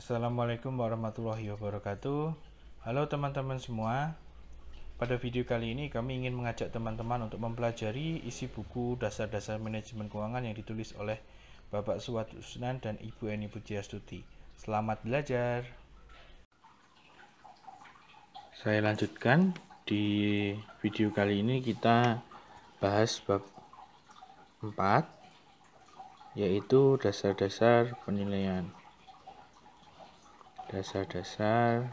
Assalamualaikum warahmatullahi wabarakatuh. Halo teman-teman semua. Pada video kali ini kami ingin mengajak teman-teman untuk mempelajari isi buku Dasar-Dasar Manajemen Keuangan yang ditulis oleh Bapak Suwad Usnan dan Ibu Eni Pujiastuti. Selamat belajar. Saya lanjutkan. Di video kali ini kita bahas bab 4, yaitu dasar-dasar penilaian. Dasar-dasar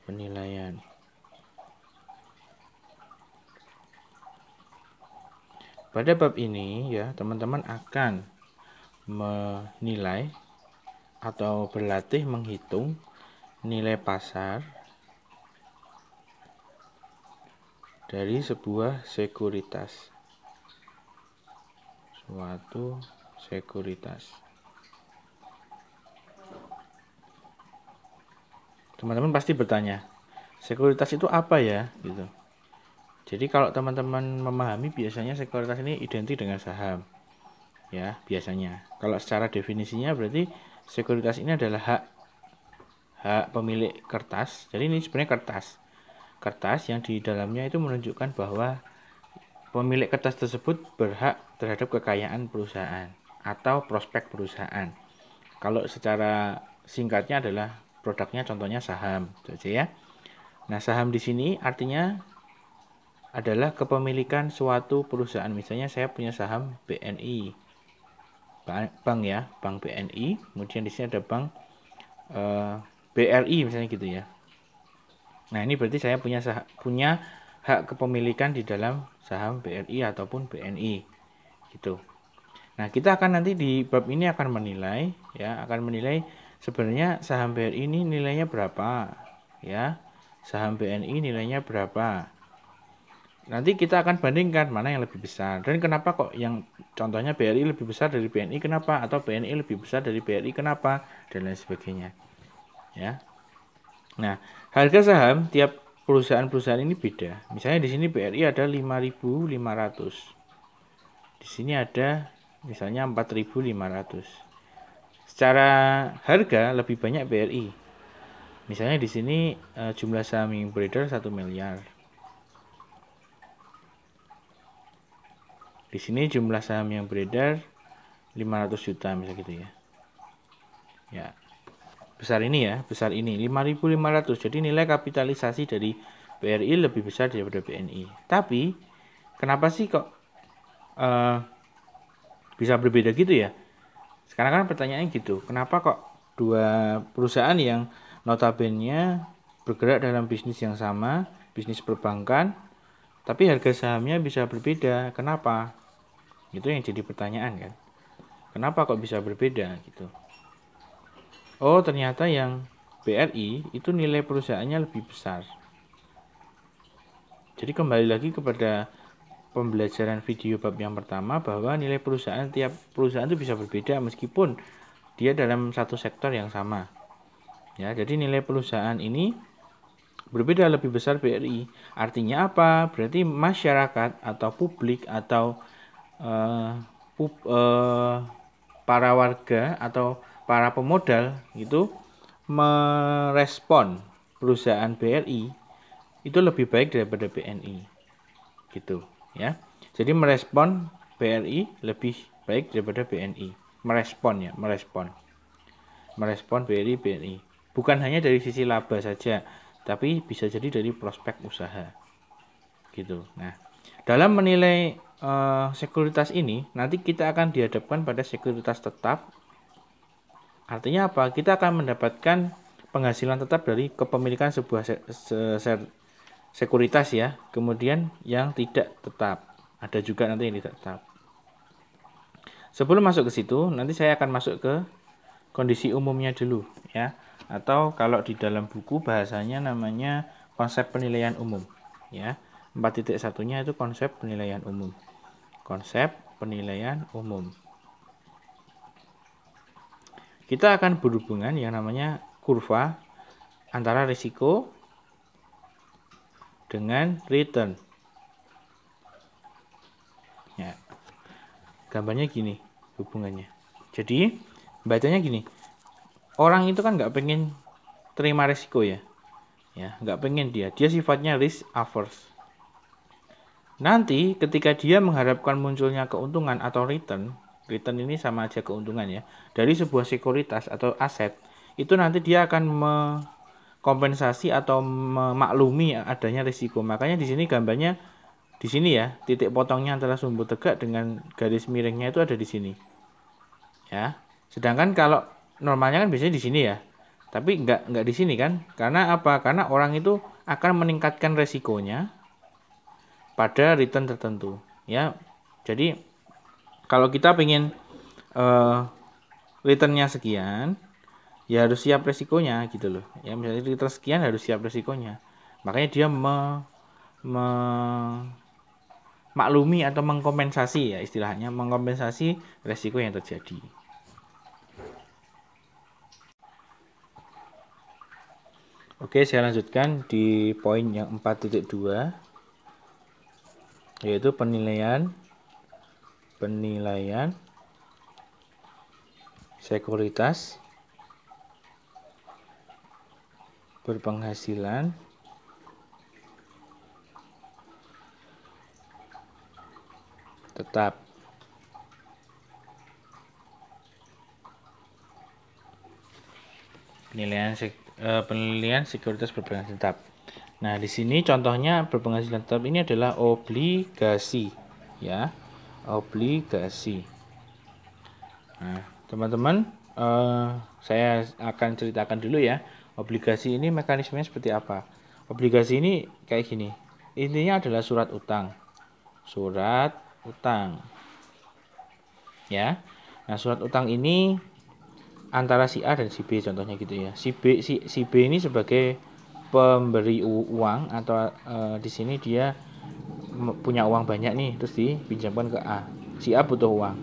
penilaian. Pada bab ini ya, teman-teman akan menilai atau berlatih menghitung nilai pasar dari sebuah sekuritas. Suatu sekuritas. Teman-teman pasti bertanya, sekuritas itu apa ya? Gitu. Jadi kalau teman-teman memahami, biasanya sekuritas ini identik dengan saham. Ya, biasanya. Kalau secara definisinya berarti sekuritas ini adalah hak pemilik kertas. Jadi ini sebenarnya kertas yang di dalamnya itu menunjukkan bahwa pemilik kertas tersebut berhak terhadap kekayaan perusahaan atau prospek perusahaan. Kalau secara singkatnya adalah produknya, contohnya saham, itu aja ya. Nah, saham di sini artinya adalah kepemilikan suatu perusahaan. Misalnya saya punya saham BNI, bank ya, bank BNI. Kemudian di sini ada bank BRI misalnya gitu ya. Nah, ini berarti saya punya hak kepemilikan di dalam saham BRI ataupun BNI gitu. Nah, kita akan nanti di bab ini akan menilai ya, sebenarnya saham BRI ini nilainya berapa ya. Saham BNI nilainya berapa. Nanti kita akan bandingkan mana yang lebih besar dan kenapa kok yang contohnya BRI lebih besar dari BNI kenapa, atau BNI lebih besar dari BRI kenapa, dan lain sebagainya. Ya. Nah, harga saham tiap perusahaan-perusahaan ini beda. Misalnya di sini BRI ada 5.500. Di sini ada misalnya 4.500. Secara harga lebih banyak BRI. Misalnya di sini jumlah saham yang beredar 1 miliar. Di sini jumlah saham yang beredar 500 juta misalnya gitu ya. Ya. Besar ini ya, besar ini 5.500. Jadi nilai kapitalisasi dari BRI lebih besar daripada BNI. Tapi kenapa sih kok bisa berbeda gitu ya? Sekarang kan pertanyaannya gitu, kenapa kok dua perusahaan yang notabene bergerak dalam bisnis yang sama, bisnis perbankan, tapi harga sahamnya bisa berbeda? Kenapa? Itu yang jadi pertanyaan kan. Kenapa kok bisa berbeda gitu? Oh, ternyata yang BRI itu nilai perusahaannya lebih besar. Jadi kembali lagi kepada pembelajaran video bab yang pertama, bahwa nilai tiap perusahaan itu bisa berbeda meskipun dia dalam satu sektor yang sama. Ya, jadi nilai perusahaan ini berbeda, lebih besar BRI. Artinya apa? Berarti masyarakat atau publik atau para warga atau para pemodal itu merespon perusahaan BRI itu lebih baik daripada BNI gitu ya. Jadi merespon BRI lebih baik daripada BNI. Merespon BRI. Bukan hanya dari sisi laba saja, tapi bisa jadi dari prospek usaha gitu. Nah, dalam menilai sekuritas ini nanti kita akan dihadapkan pada sekuritas tetap. Artinya apa? Kita akan mendapatkan penghasilan tetap dari kepemilikan sebuah sekuritas ya. Kemudian yang tidak tetap, ada juga nanti yang tidak tetap. Sebelum masuk ke situ, nanti saya akan masuk ke kondisi umumnya dulu ya. Atau kalau di dalam buku bahasanya namanya konsep penilaian umum ya. 4.1-nya itu konsep penilaian umum. Konsep penilaian umum. Kita akan berhubungan yang namanya kurva antara risiko dengan return. Ya. Gambarnya gini hubungannya. Jadi bacanya gini. orang itu kan nggak pengen terima resiko ya, nggak pengen dia sifatnya risk averse. Nanti ketika dia mengharapkan munculnya keuntungan atau return ini sama aja keuntungan ya, dari sebuah sekuritas atau aset, itu nanti dia akan mengkompensasi atau memaklumi adanya risiko. Makanya di sini gambarnya di sini ya, titik potongnya antara sumbu tegak dengan garis miringnya itu ada di sini. Ya. Sedangkan kalau normalnya kan biasanya di sini ya. Tapi enggak di sini kan? Karena apa? Karena orang itu akan meningkatkan resikonya pada return tertentu, ya. Jadi kalau kita pengen returnnya sekian, ya harus siap resikonya gitu loh. Ya misalnya return sekian harus siap resikonya. Makanya dia maklumi atau mengkompensasi ya istilahnya, mengkompensasi resiko yang terjadi. Oke, saya lanjutkan di poin yang 4.2, yaitu penilaian sekuritas berpenghasilan tetap. Penilaian sekuritas berpenghasilan tetap. Nah, di sini contohnya berpenghasilan tetap ini adalah obligasi, ya, obligasi. Nah, teman-teman, saya akan ceritakan dulu ya, obligasi ini mekanismenya seperti apa. Obligasi ini kayak gini, intinya adalah surat utang, ya. Nah, surat utang ini antara si A dan si B contohnya gitu ya. Si B ini sebagai pemberi uang atau di sini dia punya uang banyak nih, terus dipinjamkan ke A. Si A butuh uang,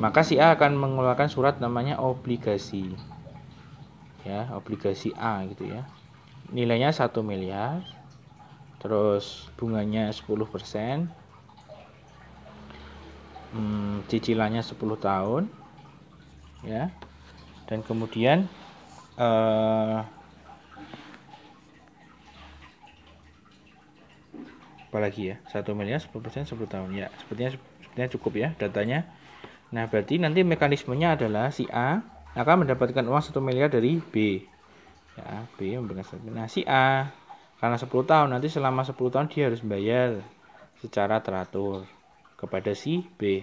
maka si A akan mengeluarkan surat namanya obligasi, ya, obligasi A gitu ya. Nilainya 1 miliar, terus bunganya 10%, cicilannya 10 tahun, ya. Dan kemudian apalagi ya, 1 miliar 10% 10 tahun ya, sepertinya cukup ya datanya. Nah, berarti nanti mekanismenya adalah si A akan mendapatkan uang 1 miliar dari B, ya. B memberikan. Nah, si A karena 10 tahun, nanti selama 10 tahun dia harus bayar secara teratur kepada si B.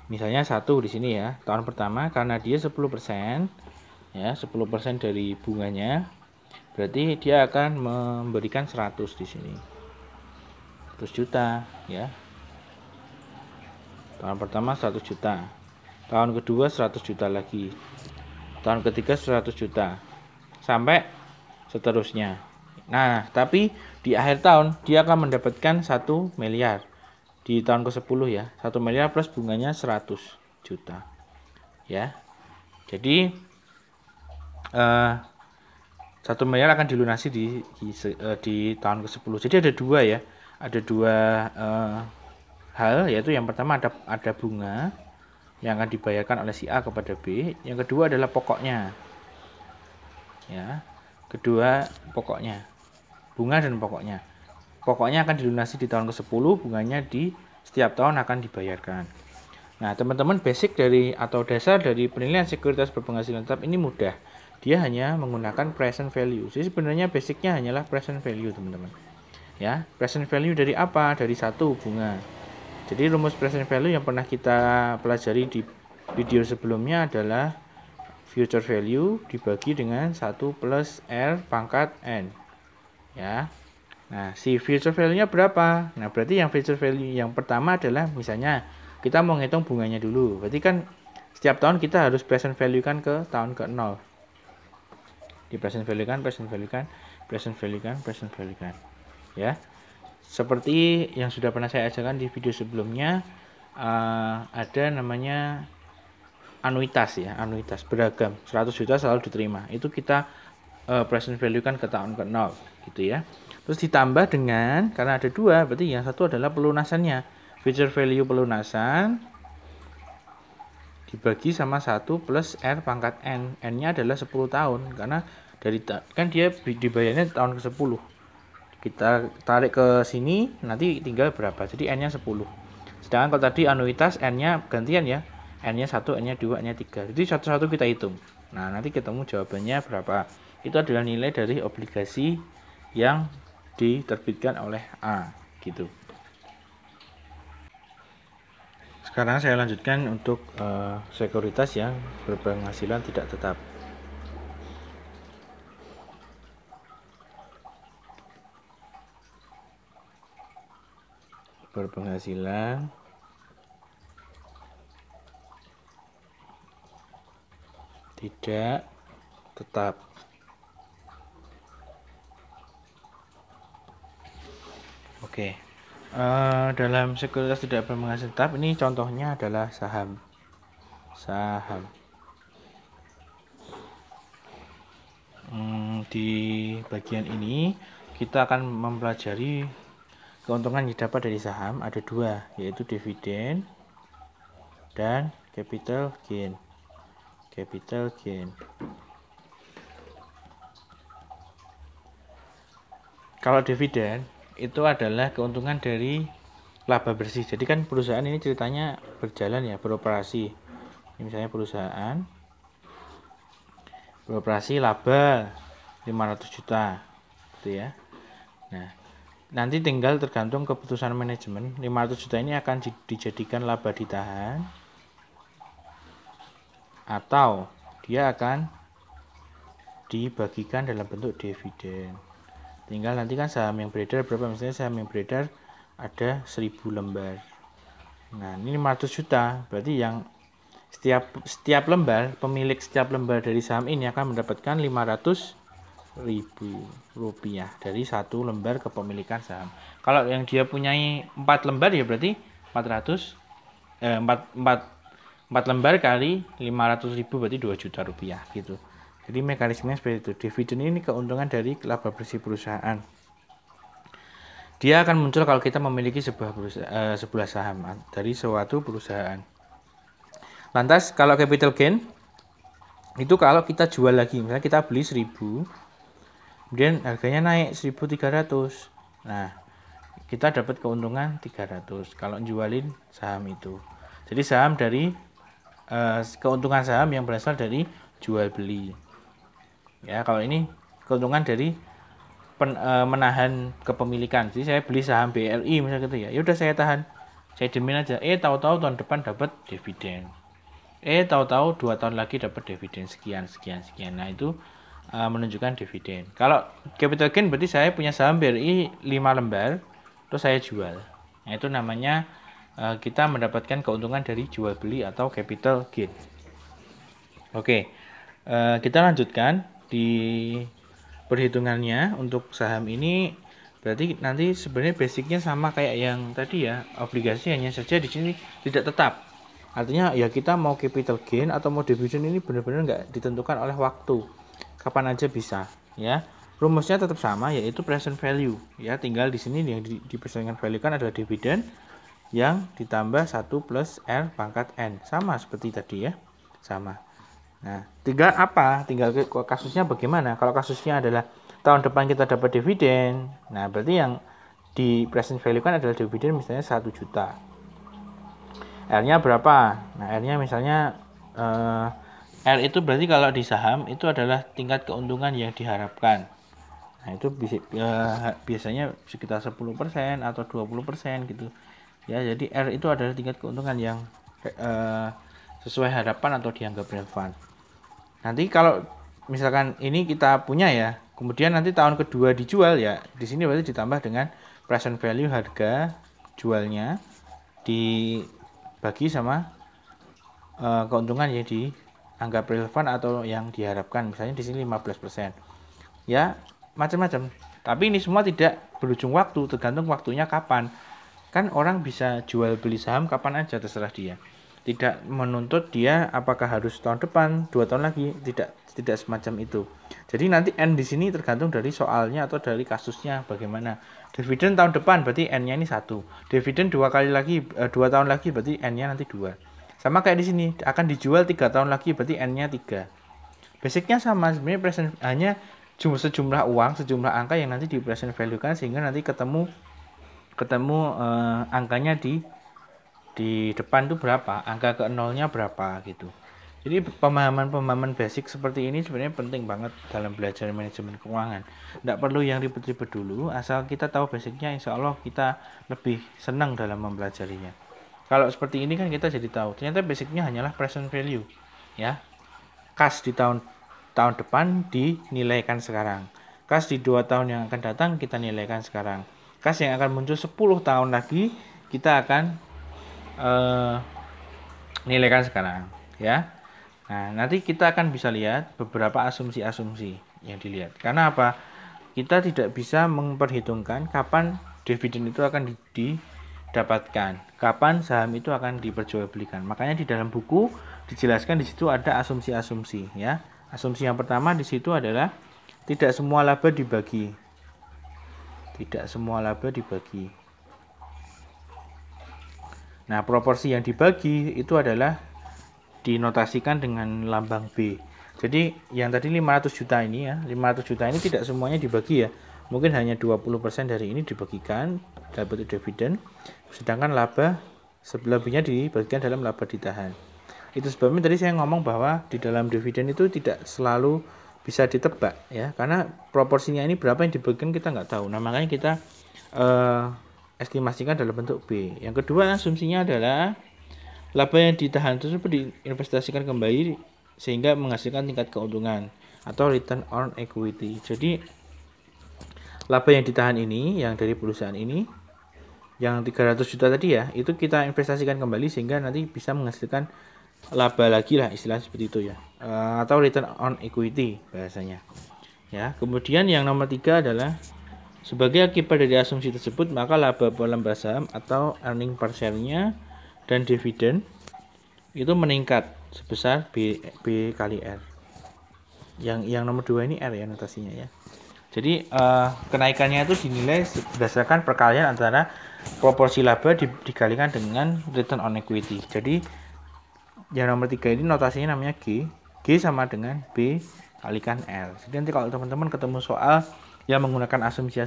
Misalnya 1 di sini ya, tahun pertama karena dia 10%, ya, 10% dari bunganya, berarti dia akan memberikan 100 di sini. 100 juta, ya. Tahun pertama 100 juta. Tahun kedua 100 juta lagi. Tahun ketiga 100 juta. Sampai seterusnya. Nah, tapi di akhir tahun dia akan mendapatkan 1 miliar. Di tahun ke-10 ya, 1 miliar plus bunganya 100 juta. Ya. Jadi 1 miliar akan dilunasi di tahun ke-10. Jadi ada dua ya. Ada dua hal, yaitu yang pertama ada bunga yang akan dibayarkan oleh si A kepada B. Yang kedua adalah pokoknya. Ya. Kedua pokoknya. Bunga dan pokoknya. Pokoknya akan dilunasi di tahun ke-10, bunganya di setiap tahun akan dibayarkan. Nah, teman-teman, basic dari atau dasar dari penilaian sekuritas berpenghasilan tetap ini mudah. Dia hanya menggunakan present value. Jadi sebenarnya basicnya hanyalah present value, teman-teman. Ya, present value dari apa? Dari 1 bunga. Jadi rumus present value yang pernah kita pelajari di video sebelumnya adalah future value dibagi dengan 1 plus R pangkat N. Ya. Nah, si future value-nya berapa? Nah, berarti yang future value yang pertama adalah misalnya kita mau ngitung bunganya dulu. Berarti kan setiap tahun kita harus present value kan ke tahun ke-0. Di present value kan, ya. Seperti yang sudah pernah saya ajarkan di video sebelumnya, ada namanya anuitas ya, anuitas beragam. 100 juta selalu diterima. Itu kita present value kan ke tahun ke-0 gitu ya. Terus ditambah dengan, karena ada 2, berarti yang satu adalah pelunasannya. Future value pelunasan dibagi sama 1 plus R pangkat N. N-nya adalah 10 tahun, karena kan dia dibayarnya tahun ke-10. Kita tarik ke sini, nanti tinggal berapa, jadi N-nya 10. Sedangkan kalau tadi anuitas N-nya gantian ya, N-nya 1, N-nya 2, N-nya 3. Jadi satu-satu kita hitung. Nah, nanti ketemu jawabannya berapa. Itu adalah nilai dari obligasi yang diterbitkan oleh A, gitu. Sekarang saya lanjutkan untuk sekuritas yang berpenghasilan tidak tetap. Berpenghasilan tidak tetap. Oke. Dalam sekuritas tidak berpenghasilan tetap, ini contohnya adalah saham. Di bagian ini kita akan mempelajari keuntungan yang didapat dari saham. Ada dua, yaitu dividen dan capital gain. Kalau dividen itu adalah keuntungan dari laba bersih. Jadi kan perusahaan ini ceritanya berjalan ya, beroperasi. Ini misalnya perusahaan beroperasi laba 500 juta gitu ya. Nah, nanti tinggal tergantung keputusan manajemen. 500 juta ini akan dijadikan laba ditahan atau dia akan dibagikan dalam bentuk dividen. Tinggal nanti kan saham yang beredar berapa, misalnya saham yang beredar ada 1000 lembar. Nah, ini 500 juta, berarti yang setiap lembar, pemilik setiap lembar dari saham ini akan mendapatkan 500.000 rupiah dari satu lembar kepemilikan saham. Kalau yang dia punyai 4 lembar ya berarti 4 lembar kali 500.000 berarti 2 juta rupiah gitu. Jadi mekanismenya seperti itu. Dividen ini keuntungan dari laba bersih perusahaan. Dia akan muncul kalau kita memiliki sebuah saham dari suatu perusahaan. Lantas kalau capital gain itu kalau kita jual lagi, misalnya kita beli 1000, kemudian harganya naik 1300. Nah, kita dapat keuntungan 300 kalau jualin saham itu. Jadi saham dari keuntungan saham yang berasal dari jual beli. Ya, kalau ini keuntungan dari menahan kepemilikan. Jadi saya beli saham BRI misalnya gitu ya. Ya udah saya tahan. Saya demin aja. Tahu-tahu tahun depan dapat dividen. Tahu-tahu 2 tahun lagi dapat dividen sekian. Nah, itu menunjukkan dividen. Kalau capital gain berarti saya punya saham BRI 5 lembar terus saya jual. Nah, itu namanya kita mendapatkan keuntungan dari jual beli atau capital gain. Oke. Kita lanjutkan di perhitungannya untuk saham ini. Berarti nanti sebenarnya basicnya sama kayak yang tadi ya, obligasi, hanya saja di sini tidak tetap. Artinya ya kita mau capital gain atau mau dividen ini benar-benar nggak ditentukan oleh waktu, kapan aja bisa ya. Rumusnya tetap sama, yaitu present value ya. Tinggal di sini yang dipresentkan value kan adalah dividen yang ditambah 1 plus R pangkat N, sama seperti tadi ya, sama. Nah, tinggal apa? Tinggal kasusnya bagaimana? Kalau kasusnya adalah tahun depan kita dapat dividen, nah berarti yang di present value kan adalah dividen misalnya 1 juta. R-nya berapa? Nah, R-nya misalnya R itu berarti kalau di saham itu adalah tingkat keuntungan yang diharapkan. Nah, itu biasanya sekitar 10% atau 20% gitu. Ya, jadi R itu adalah tingkat keuntungan yang sesuai harapan atau dianggap relevan. Nanti kalau misalkan ini kita punya ya, kemudian nanti tahun kedua dijual ya, di sini berarti ditambah dengan present value, harga jualnya dibagi sama keuntungan yang dianggap relevan atau yang diharapkan, misalnya di sini 15%. Ya, macam-macam. Tapi ini semua tidak berujung waktu, tergantung waktunya kapan. Kan orang bisa jual beli saham kapan aja, terserah dia. Tidak menuntut dia apakah harus tahun depan, 2 tahun lagi, tidak semacam itu. Jadi nanti N di sini tergantung dari soalnya atau dari kasusnya bagaimana. Dividen tahun depan berarti N-nya ini 1. Dividen 2 tahun lagi berarti N-nya nanti 2. Sama kayak di sini, akan dijual 3 tahun lagi, berarti N-nya 3. Basicnya sama, sebenarnya present hanya sejumlah uang, sejumlah angka yang nanti di present value kan, sehingga nanti ketemu angkanya di depan itu berapa, angka ke nolnya berapa gitu. Jadi pemahaman basic seperti ini sebenarnya penting banget dalam belajar manajemen keuangan. Tidak perlu yang ribet-ribet dulu, asal kita tahu basicnya, insya Allah kita lebih senang dalam mempelajarinya. Kalau seperti ini kan kita jadi tahu, ternyata basicnya hanyalah present value, ya. Kas di tahun depan dinilaikan sekarang. Kas di 2 tahun yang akan datang kita nilaikan sekarang. Kas yang akan muncul 10 tahun lagi kita akan nilaikan sekarang, ya. Nah, nanti kita akan bisa lihat beberapa asumsi-asumsi yang dilihat. Karena apa? Kita tidak bisa memperhitungkan kapan dividen itu akan didapatkan, kapan saham itu akan diperjualbelikan. Makanya di dalam buku dijelaskan, di situ ada asumsi-asumsi, ya. Asumsi yang pertama di situ adalah tidak semua laba dibagi. Tidak semua laba dibagi. Nah, proporsi yang dibagi itu adalah dinotasikan dengan lambang B. Jadi yang tadi 500 juta ini, ya, 500 juta ini tidak semuanya dibagi, ya. Mungkin hanya 20% dari ini dibagikan dapat dividen, sedangkan laba selebihnya dibagikan dalam laba ditahan. Itu sebabnya tadi saya ngomong bahwa di dalam dividen itu tidak selalu bisa ditebak, ya, karena proporsinya ini berapa yang dibagikan kita nggak tahu. Nah, makanya kita estimasikan dalam bentuk B. Yang kedua, asumsinya adalah laba yang ditahan tersebut diinvestasikan kembali sehingga menghasilkan tingkat keuntungan atau return on equity. Jadi laba yang ditahan ini, yang dari perusahaan ini, yang 300 juta tadi, ya, itu kita investasikan kembali sehingga nanti bisa menghasilkan laba lagi lah, istilah seperti itu, ya, atau return on equity bahasanya, ya. Kemudian yang nomor 3 adalah sebagai akibat dari asumsi tersebut, maka laba per lembar saham atau earning per share-nya dan dividen itu meningkat sebesar B kali R. Yang nomor 2 ini R, ya, notasinya, ya. Jadi kenaikannya itu dinilai berdasarkan perkalian antara proporsi laba dikalikan dengan return on equity. Jadi yang nomor 3 ini notasinya namanya G. G sama dengan B kalikan R. Jadi nanti kalau teman-teman ketemu soal yang menggunakan asumsi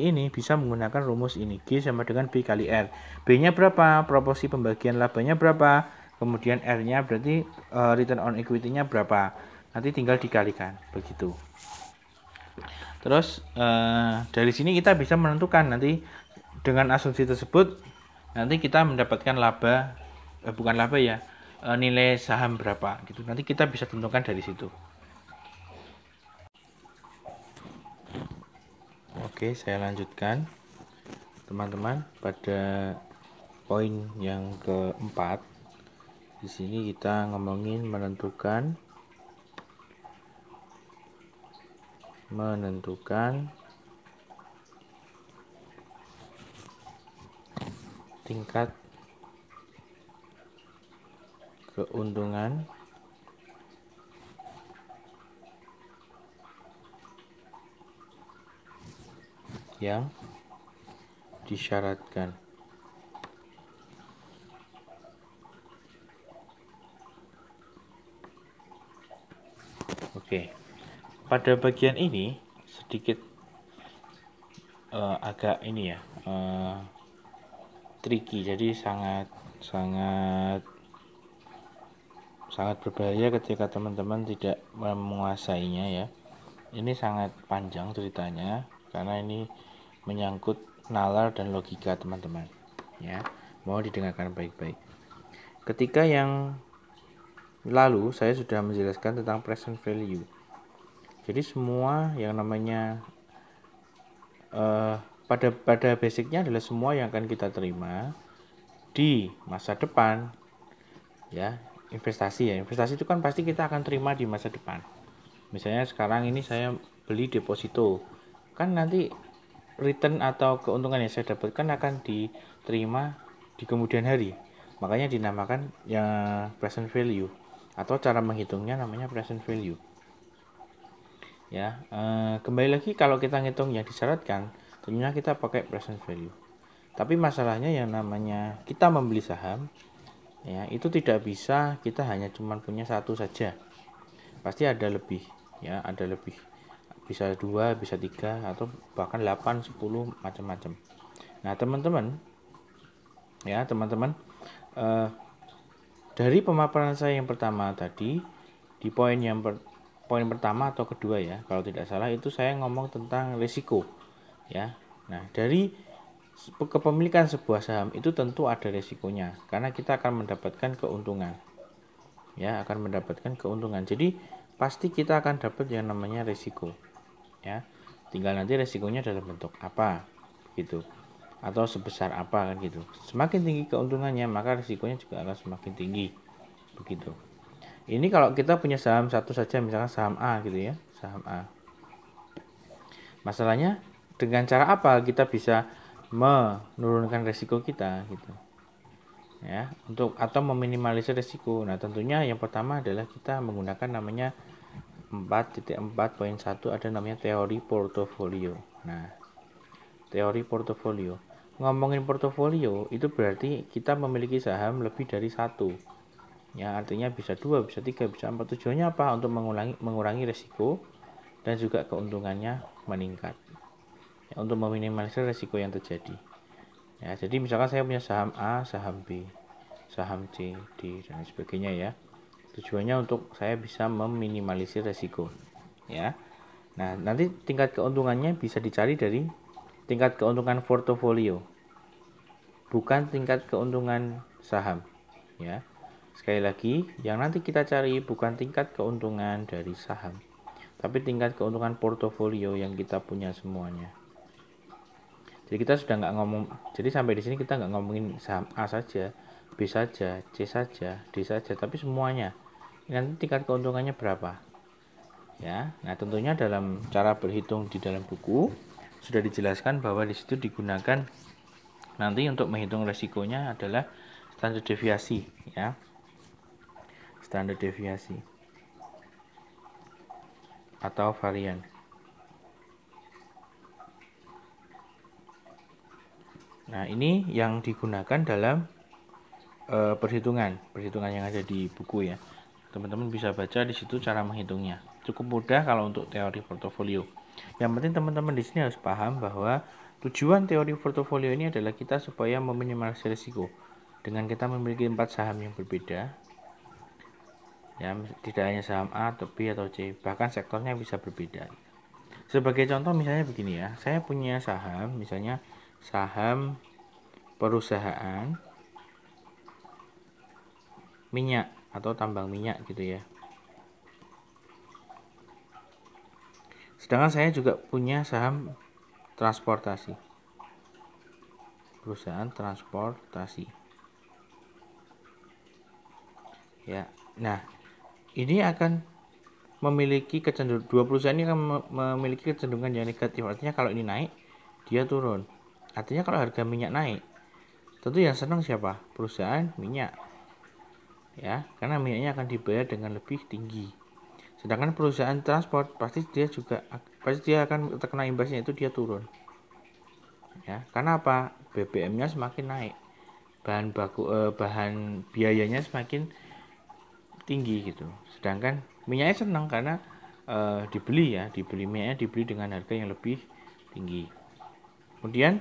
ini bisa menggunakan rumus ini. G sama dengan B kali R. B-nya berapa? Proporsi pembagian labanya berapa? Kemudian R-nya berarti return on equity-nya berapa? Nanti tinggal dikalikan, begitu. Terus dari sini kita bisa menentukan nanti dengan asumsi tersebut nanti kita mendapatkan laba, bukan laba, ya, nilai saham berapa gitu. Nanti kita bisa tentukan dari situ. Oke, saya lanjutkan teman-teman pada poin yang keempat. Di sini kita ngomongin menentukan tingkat keuntungan yang disyaratkan. Oke, pada bagian ini sedikit agak ini, ya, tricky. Jadi sangat berbahaya ketika teman-teman tidak menguasainya, ya. Ini sangat panjang ceritanya karena ini menyangkut nalar dan logika teman-teman, ya. Mohon didengarkan baik-baik. Ketika yang lalu saya sudah menjelaskan tentang present value. Jadi semua yang namanya pada basicnya adalah semua yang akan kita terima di masa depan, ya. Investasi itu kan pasti kita akan terima di masa depan. Misalnya sekarang ini saya beli deposito, kan nanti return atau keuntungan yang saya dapatkan akan diterima di kemudian hari. Makanya dinamakan ya present value, atau cara menghitungnya namanya present value, ya. Kembali lagi, kalau kita ngitung yang disyaratkan tentunya kita pakai present value. Tapi masalahnya yang namanya kita membeli saham ya, itu tidak bisa kita hanya cuma punya satu saja, pasti ada lebih, ya, ada lebih, bisa 2, bisa 3, atau bahkan 8, 10, macam-macam. Nah teman-teman, ya teman-teman, dari pemaparan saya yang pertama tadi, di poin pertama atau kedua, ya kalau tidak salah, itu saya ngomong tentang risiko, ya. Nah dari kepemilikan sebuah saham itu tentu ada risikonya, karena kita akan mendapatkan keuntungan, ya, akan mendapatkan keuntungan. Jadi pasti kita akan dapat yang namanya risiko, ya. Tinggal nanti risikonya dalam bentuk apa, gitu, atau sebesar apa, kan gitu. Semakin tinggi keuntungannya, maka risikonya juga akan semakin tinggi, begitu. Ini kalau kita punya saham satu saja, misalkan saham A gitu, ya, saham A. Masalahnya dengan cara apa kita bisa menurunkan risiko kita, gitu, ya, untuk atau meminimalisir risiko. Nah tentunya yang pertama adalah kita menggunakan namanya 4.4.1, ada namanya teori portofolio. Nah teori portofolio, ngomongin portofolio itu berarti kita memiliki saham lebih dari satu, ya, artinya bisa 2, bisa 3, bisa 4. Tujuannya apa? Untuk mengurangi risiko dan juga keuntungannya meningkat, ya, untuk meminimalisir risiko yang terjadi, ya. Jadi misalkan saya punya saham A, saham B, saham C, D, dan sebagainya, ya. Tujuannya untuk saya bisa meminimalisir risiko, ya. Nah nanti tingkat keuntungannya bisa dicari dari tingkat keuntungan portofolio, bukan tingkat keuntungan saham, ya. Sekali lagi, yang nanti kita cari bukan tingkat keuntungan dari saham, tapi tingkat keuntungan portofolio yang kita punya semuanya. Jadi kita sudah nggak ngomong, jadi sampai di sini kita nggak ngomongin saham A saja, B saja, C saja, D saja, tapi semuanya. Nanti tingkat keuntungannya berapa, ya. Nah tentunya dalam cara berhitung di dalam buku sudah dijelaskan bahwa di situ digunakan nanti untuk menghitung resikonya adalah standar deviasi, ya, standar deviasi atau varian. Nah ini yang digunakan dalam perhitungan yang ada di buku, ya. Teman-teman bisa baca di situ cara menghitungnya. Cukup mudah kalau untuk teori portofolio. Yang penting teman-teman di sini harus paham bahwa tujuan teori portofolio ini adalah kita supaya meminimalisir risiko. Dengan kita memiliki 4 saham yang berbeda, ya, tidak hanya saham A atau B atau C, bahkan sektornya bisa berbeda. Sebagai contoh misalnya begini, ya, saya punya saham, misalnya saham perusahaan minyak atau tambang minyak, gitu, ya. Sedangkan saya juga punya saham transportasi, perusahaan transportasi, ya. Nah ini akan memiliki kecenderungan, dua perusahaan ini akan memiliki kecenderungan yang negatif. Artinya kalau ini naik, dia turun. Artinya kalau harga minyak naik, tentu yang senang siapa? Perusahaan minyak, ya, karena minyaknya akan dibayar dengan lebih tinggi. Sedangkan perusahaan transport pasti dia akan terkena imbasnya, itu dia turun, ya. Karena apa? BBM-nya semakin naik, bahan biayanya semakin tinggi, gitu. Sedangkan minyaknya senang karena dibeli minyaknya dibeli dengan harga yang lebih tinggi. Kemudian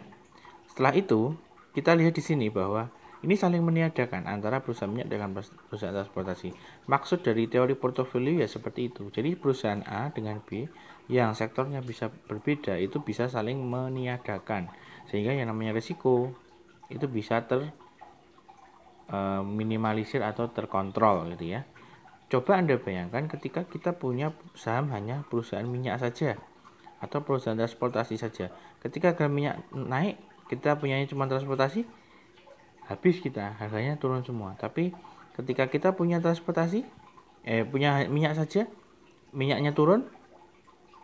setelah itu kita lihat di sini bahwa ini saling meniadakan antara perusahaan minyak dengan perusahaan transportasi. Maksud dari teori portofolio ya seperti itu. Jadi perusahaan A dengan B yang sektornya bisa berbeda itu bisa saling meniadakan, sehingga yang namanya risiko itu bisa minimalisir atau terkontrol, gitu, ya. Coba Anda bayangkan ketika kita punya saham hanya perusahaan minyak saja atau perusahaan transportasi saja. Ketika harga minyak naik, kita punyanya cuma transportasi, habis kita, harganya turun semua. Tapi ketika kita punya punya minyak saja, minyaknya turun,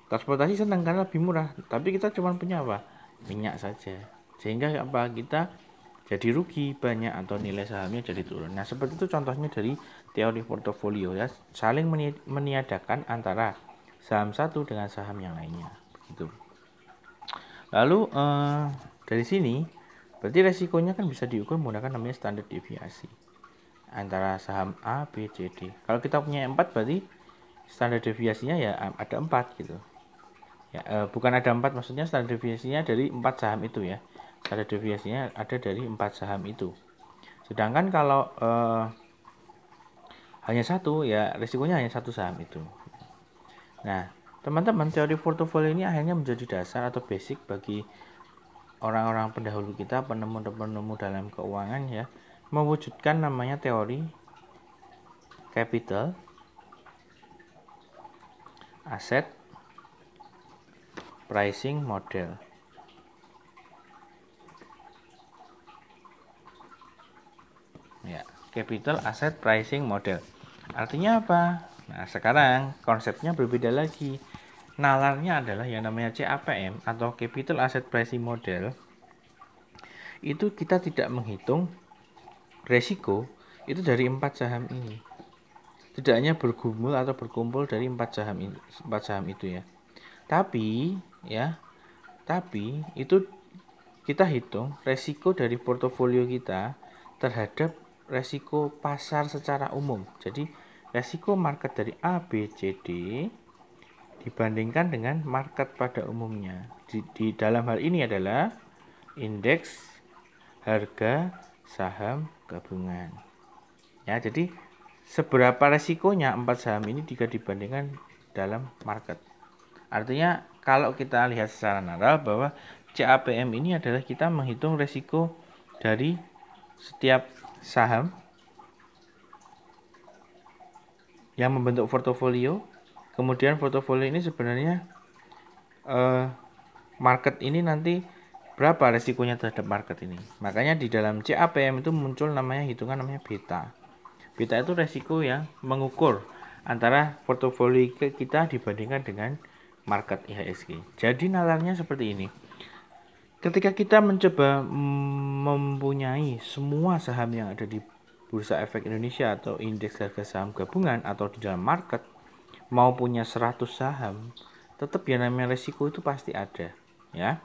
transportasi senang karena lebih murah. Tapi kita cuma punya apa? Minyak saja. Sehingga apa? Kita jadi rugi banyak atau nilai sahamnya jadi turun. Nah seperti itu contohnya dari teori portofolio, ya, saling meniadakan antara saham satu dengan saham yang lainnya, begitu. Lalu dari sini berarti resikonya kan bisa diukur menggunakan namanya standar deviasi. antara saham A, B, C, D. Kalau kita punya 4 berarti standar deviasinya ya ada 4 gitu. Ya, bukan ada 4, maksudnya standar deviasinya dari 4 saham itu ya. Standar deviasinya ada dari 4 saham itu. Sedangkan kalau hanya satu, ya risikonya hanya satu saham itu. Nah, teman-teman, teori portofolio ini akhirnya menjadi dasar atau basic bagi orang-orang pendahulu kita, penemu-penemu dalam keuangan ya, mewujudkan namanya teori capital, asset, pricing model. Ya, capital, asset, pricing model. Artinya apa? Nah, sekarang konsepnya berbeda lagi. Nalarnya adalah yang namanya CAPM atau Capital Asset Pricing Model. Itu kita tidak menghitung resiko itu dari 4 saham ini. Tidak hanya bergumul atau berkumpul dari 4 saham itu ya. Tapi itu kita hitung resiko dari portofolio kita terhadap resiko pasar secara umum. Jadi resiko market dari A, B, C, D dibandingkan dengan market pada umumnya. Di dalam hal ini adalah indeks harga saham gabungan. Ya, jadi seberapa resikonya 4 saham ini jika dibandingkan dalam market. Artinya kalau kita lihat secara nalar bahwa CAPM ini adalah kita menghitung resiko dari setiap saham yang membentuk portofolio. Kemudian portofolio ini sebenarnya market ini nanti berapa resikonya terhadap market ini. Makanya di dalam CAPM itu muncul namanya hitungan namanya beta. Beta itu resiko yang mengukur antara portofolio kita dibandingkan dengan market IHSG. Jadi nalarnya seperti ini. Ketika kita mencoba mempunyai semua saham yang ada di Bursa Efek Indonesia atau indeks harga saham gabungan atau di dalam market, mau punya 100 saham, tetap yang namanya resiko itu pasti ada, ya.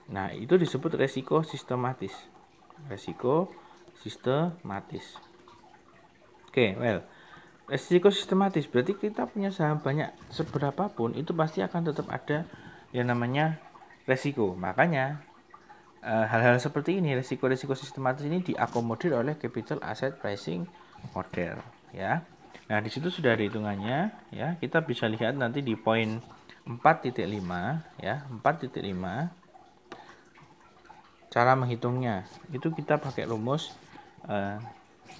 Nah, itu disebut resiko sistematis. Resiko sistematis. Oke, resiko sistematis berarti kita punya saham banyak seberapapun itu pasti akan tetap ada yang namanya resiko. Makanya hal-hal seperti ini, resiko-resiko sistematis ini diakomodir oleh capital asset pricing model, ya. Nah, di situ sudah ada hitungannya, ya. Kita bisa lihat nanti di poin 4.5, ya, 4.5. Cara menghitungnya itu kita pakai rumus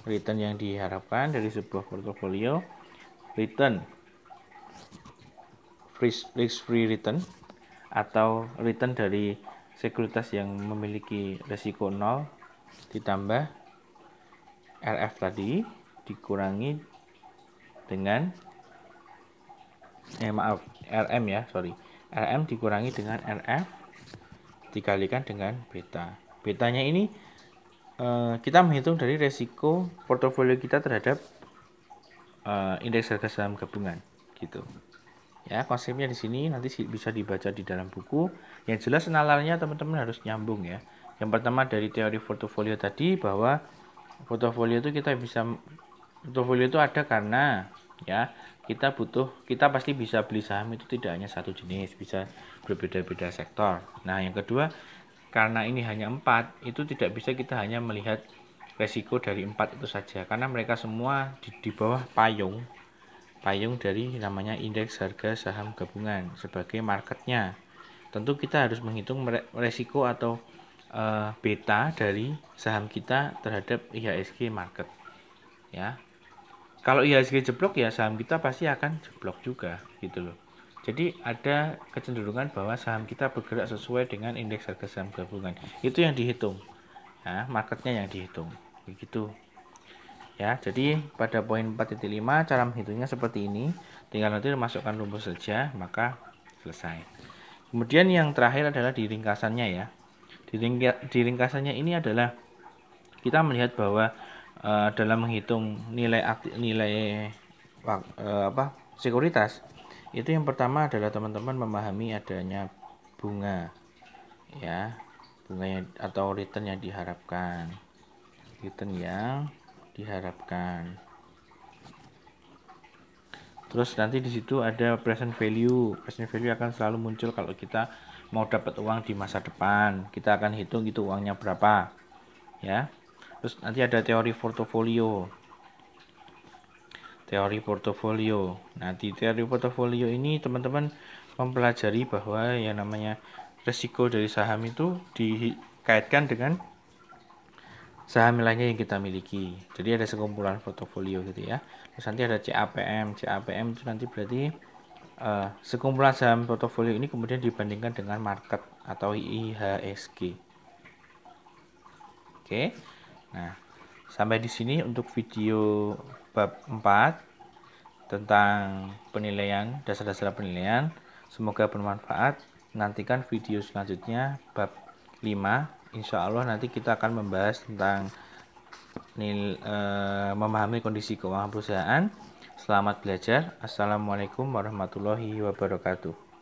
return yang diharapkan dari sebuah portofolio, return risk-free return atau return dari sekuritas yang memiliki resiko 0 ditambah RF tadi dikurangi dengan RM ya, RM dikurangi dengan RF dikalikan dengan beta. Betanya ini kita menghitung dari resiko portofolio kita terhadap indeks harga saham gabungan gitu. Ya, konsepnya di sini nanti bisa dibaca di dalam buku. Yang jelas nalarnya teman-teman harus nyambung ya. Yang pertama dari teori portofolio tadi bahwa portofolio itu ada karena ya kita pasti bisa beli saham itu tidak hanya satu jenis, bisa berbeda-beda sektor. Nah, yang kedua karena ini hanya 4, itu tidak bisa kita hanya melihat resiko dari 4 itu saja karena mereka semua di bawah payung dari namanya indeks harga saham gabungan sebagai marketnya. Tentu kita harus menghitung resiko atau beta dari saham kita terhadap IHSG market. Ya, kalau IHSG jeblok ya saham kita pasti akan jeblok juga gitu loh. Jadi ada kecenderungan bahwa saham kita bergerak sesuai dengan indeks harga saham gabungan. Itu yang dihitung. Ya, marketnya yang dihitung. Begitu. Ya, jadi pada poin 4.5 cara menghitungnya seperti ini. Tinggal nanti masukkan rumus saja, maka selesai. Kemudian yang terakhir adalah di ringkasannya ya. Di ringkasannya ini adalah kita melihat bahwa dalam menghitung nilai sekuritas itu yang pertama adalah teman-teman memahami adanya bunga ya, bunga atau return yang diharapkan, return yang diharapkan. Terus nanti di situ ada present value. Present value akan selalu muncul kalau kita mau dapat uang di masa depan. Kita akan hitung itu uangnya berapa, ya. Terus nanti ada teori portofolio. Teori portofolio. Nah, di teori portofolio ini teman-teman mempelajari bahwa yang namanya risiko dari saham itu dikaitkan dengan saham lainnya yang kita miliki. Jadi ada sekumpulan portofolio gitu ya. Terus nanti ada CAPM. CAPM itu nanti berarti sekumpulan saham portofolio ini kemudian dibandingkan dengan market atau IHSG. Oke. Nah, sampai di sini untuk video bab 4 tentang penilaian, dasar-dasar penilaian. Semoga bermanfaat. Nantikan video selanjutnya bab 5. Insya Allah nanti kita akan membahas tentang memahami kondisi keuangan perusahaan. Selamat belajar. Assalamualaikum warahmatullahi wabarakatuh.